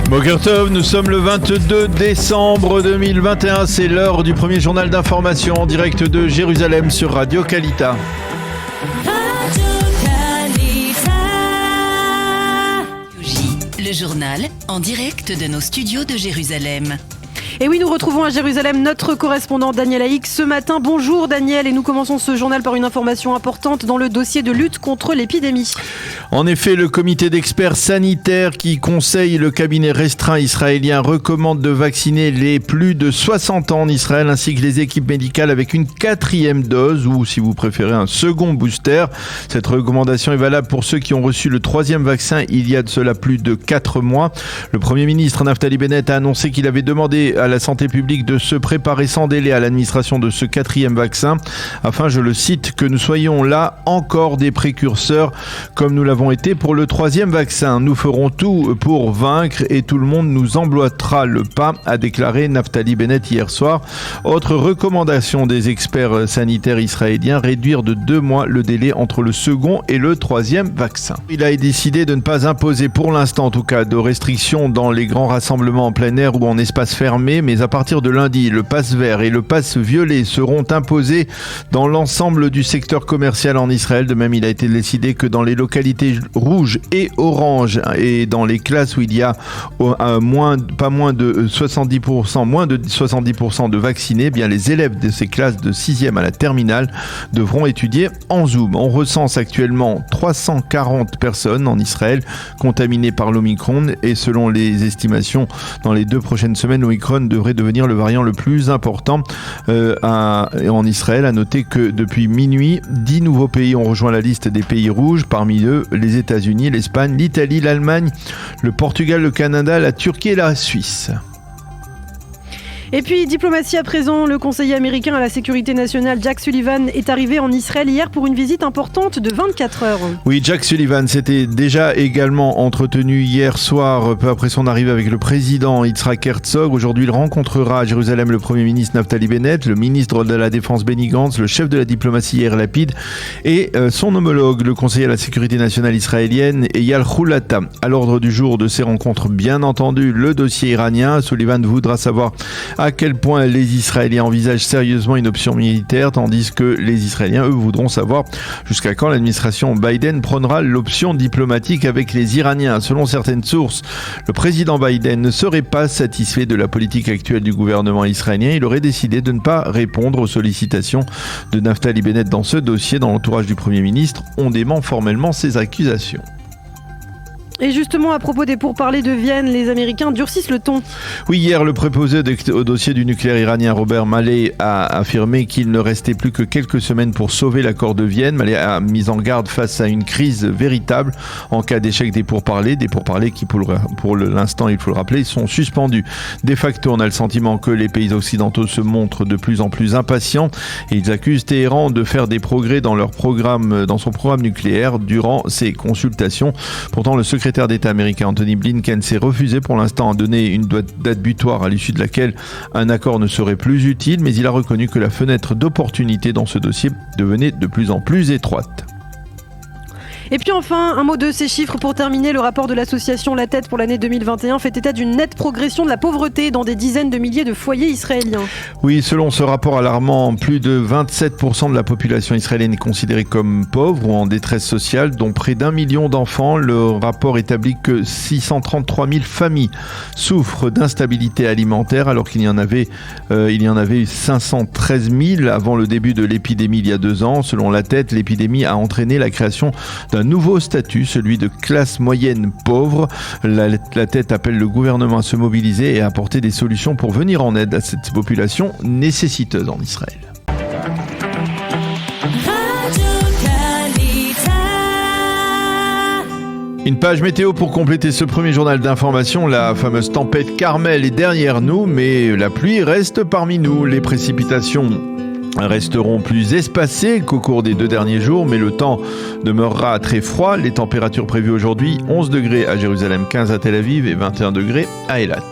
Boker Tov, nous sommes le 22 décembre 2021, c'est l'heure du premier journal d'information en direct de Jérusalem sur Radio Kalita. Le journal en direct de nos studios de Jérusalem. Et oui, nous retrouvons à Jérusalem notre correspondant Daniel Haïk ce matin. Bonjour Daniel, et nous commençons ce journal par une information importante dans le dossier de lutte contre l'épidémie. En effet, le comité d'experts sanitaires qui conseille le cabinet restreint israélien recommande de vacciner les plus de 60 ans en Israël ainsi que les équipes médicales avec une 4e dose ou, si vous préférez, un second booster. Cette recommandation est valable pour ceux qui ont reçu le 3e vaccin il y a de cela plus de 4 mois. Le Premier ministre Naftali Bennett a annoncé qu'il avait demandé à la santé publique de se préparer sans délai à l'administration de ce 4e vaccin afin, je le cite, que nous soyons là encore des précurseurs comme nous l'avons été pour le 3e vaccin. Nous ferons tout pour vaincre et tout le monde nous emboîtera le pas, a déclaré Naftali Bennett hier soir. Autre recommandation des experts sanitaires israéliens, réduire de 2 mois le délai entre le second et le 3e vaccin. Il a décidé de ne pas imposer pour l'instant en tout cas de restrictions dans les grands rassemblements en plein air ou en espace fermé, mais à partir de lundi, le pass vert et le pass violet seront imposés dans l'ensemble du secteur commercial en Israël. De même, il a été décidé que dans les localités rouges et oranges et dans les classes où il y a moins de 70% de vaccinés, eh bien les élèves de ces classes de 6e à la terminale devront étudier en Zoom. On recense actuellement 340 personnes en Israël contaminées par l'Omicron et selon les estimations, dans les 2 prochaines semaines, l'Omicron devrait devenir le variant le plus important en Israël. À noter que depuis minuit, 10 nouveaux pays ont rejoint la liste des pays rouges, parmi eux les États-Unis, l'Espagne, l'Italie, l'Allemagne, le Portugal, le Canada, la Turquie et la Suisse. Et puis, diplomatie à présent, le conseiller américain à la sécurité nationale Jack Sullivan est arrivé en Israël hier pour une visite importante de 24 heures. Oui, Jack Sullivan s'était déjà également entretenu hier soir, peu après son arrivée avec le président Yitzhak Herzog. Aujourd'hui, il rencontrera à Jérusalem le Premier ministre Naftali Bennett, le ministre de la Défense Benny Gantz, le chef de la diplomatie Yair Lapid et son homologue, le conseiller à la sécurité nationale israélienne Eyal Hulata. À l'ordre du jour de ces rencontres, bien entendu, le dossier iranien. Sullivan voudra savoir à quel point les Israéliens envisagent sérieusement une option militaire, tandis que les Israéliens, eux, voudront savoir jusqu'à quand l'administration Biden prendra l'option diplomatique avec les Iraniens. Selon certaines sources, le président Biden ne serait pas satisfait de la politique actuelle du gouvernement israélien. Il aurait décidé de ne pas répondre aux sollicitations de Naftali Bennett dans ce dossier. Dans l'entourage du Premier ministre, on dément formellement ces accusations. Et justement, à propos des pourparlers de Vienne, les Américains durcissent le ton. Oui, hier, le préposé au dossier du nucléaire iranien Robert Malley a affirmé qu'il ne restait plus que quelques semaines pour sauver l'accord de Vienne. Malley a mis en garde face à une crise véritable en cas d'échec des pourparlers qui, pour l'instant, il faut le rappeler, sont suspendus. De facto, on a le sentiment que les pays occidentaux se montrent de plus en plus impatients et ils accusent Téhéran de faire des progrès dans son programme nucléaire durant ces consultations. Pourtant, le secrétaire d'État américain Anthony Blinken s'est refusé pour l'instant à donner une date butoir à l'issue de laquelle un accord ne serait plus utile, mais il a reconnu que la fenêtre d'opportunité dans ce dossier devenait de plus en plus étroite. Et puis enfin, un mot de ces chiffres pour terminer. Le rapport de l'association La Tête pour l'année 2021 fait état d'une nette progression de la pauvreté dans des dizaines de milliers de foyers israéliens. Oui, selon ce rapport alarmant, plus de 27% de la population israélienne est considérée comme pauvre ou en détresse sociale, dont près d'1 million d'enfants. Le rapport établit que 633 000 familles souffrent d'instabilité alimentaire, alors qu'il y en avait 513 000 avant le début de l'épidémie il y a 2 ans. Selon La Tête, l'épidémie a entraîné la création d'un nouveau statut, celui de classe moyenne pauvre. La Tête appelle le gouvernement à se mobiliser et à apporter des solutions pour venir en aide à cette population nécessiteuse en Israël. Une page météo pour compléter ce premier journal d'information. La fameuse tempête Carmel est derrière nous, mais la pluie reste parmi nous. Les précipitations resteront plus espacées qu'au cours des 2 derniers jours, mais le temps demeurera très froid. Les températures prévues aujourd'hui, 11 degrés à Jérusalem, 15 à Tel Aviv et 21 degrés à Eilat.